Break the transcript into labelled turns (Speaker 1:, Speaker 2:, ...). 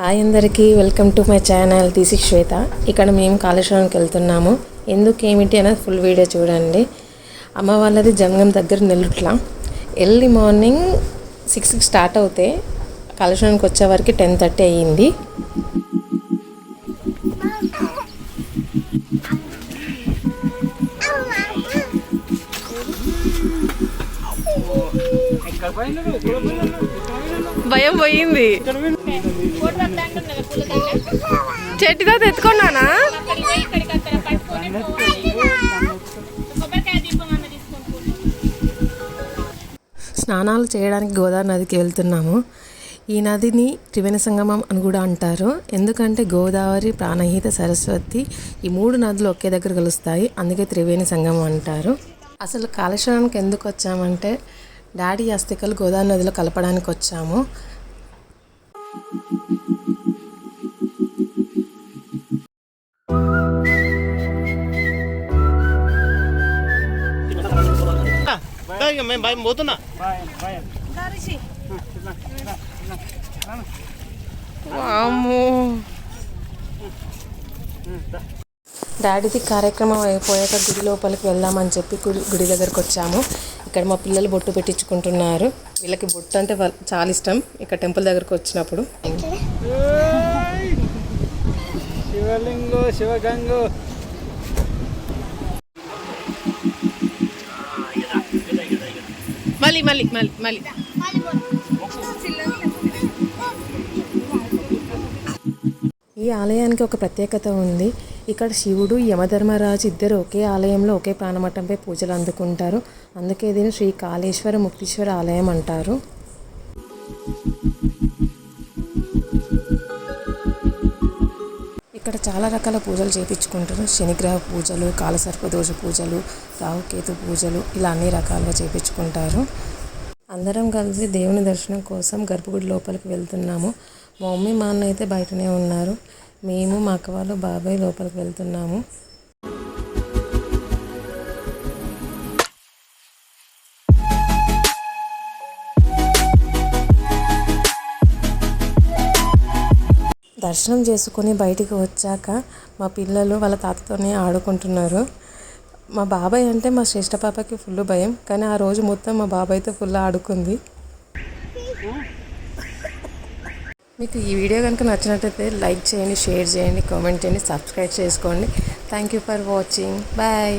Speaker 1: Hi అందరికీ welcome to my channel this is Shweta. ఇక్కడ మేము కాళేశ్వరానికి వెళ్తున్నాము. ఎందుకు ఏమిటి అనేది ఫుల్ వీడియో చూడండి. అమ్మ వాళ్ళది జంగం దగ్గర నెల్లుట్ల. ఎర్లీ మార్నింగ్ 6కి స్టార్ట్ అవుతే కాళేశ్వరానికి వచ్చే వరకు 10:30 అయ్యింది. భయం పోయింది. చెట్టుతో తెచ్చుకున్నానా? స్నానాలు చేయడానికి గోదావరి నదికి వెళ్తున్నాము. ఈ నదిని త్రివేణి సంగమం అని కూడా అంటారు. ఎందుకంటే గోదావరి, ప్రాణహిత, సరస్వతి ఈ 3 నదులు ఒకే దగ్గర కలుస్తాయి. అందుకే త్రివేణి సంగమం అంటారు. అసలు కాళేశ్వరానికి ఎందుకు వచ్చామంటే డాడీ అస్థికలు గోదావరి నదిలో కలపడానికి వచ్చాము. డాడీది కార్యక్రమం అయిపోయాక గుడి లోపలికి వెళ్దామని చెప్పి గుడి దగ్గరకు వచ్చాము. ఇక్కడ మా పిల్లలు బొట్టు పెట్టించుకుంటున్నారు. వీళ్ళకి బొట్టు అంటే చాలా ఇష్టం. ఇక్కడ టెంపుల్ దగ్గరకు వచ్చినప్పుడు
Speaker 2: శివలింగో శివగంగో
Speaker 1: మళ్ళీ మళ్ళీ మళ్ళీ మళ్ళీ ఈ ఆలయానికి ఒక ప్రత్యేకత ఉంది. ఇక్కడ శివుడు, యమధర్మరాజు ఇద్దరు ఒకే ఆలయంలో ఒకే ప్రాణమఠంపై పూజలు అందుకుంటారు. అందుకే దీన్ని శ్రీ కాళేశ్వర ముక్తీశ్వర ఆలయం అంటారు. ఇక్కడ చాలా రకాల పూజలు చేయించుకుంటారు. శనిగ్రహ పూజలు, కాలసర్పదోష పూజలు, రాహుకేతు పూజలు, ఇలా అన్ని రకాలుగా చేయించుకుంటారు. అందరం కలిసి దేవుని దర్శనం కోసం గర్భగుడి లోపలికి వెళ్తున్నాము. మా మమ్మీ, మా అన్న అయితే బయటనే ఉన్నారు. మేము, మా అక్క వాళ్ళు, బాబాయ్ లోపలికి వెళ్తున్నాము. దర్శనం చేసుకొని బయటికి వచ్చాక మా పిల్లలు వాళ్ళ తాతతోనే ఆడుకుంటున్నారు. మా బాబాయ్ అంటే మా శ్రేష్ఠ పాపకి ఫుల్ భయం, కానీ ఆ రోజు మొత్తం మా బాబాయ్తో ఫుల్ ఆడుకుంది. మీకు ఈ వీడియో కనుక నచ్చినట్లయితే లైక్ చేయండి, షేర్ చేయండి, కామెంట్ చేయండి, సబ్స్క్రైబ్ చేసుకోండి. Thank you for watching. Bye.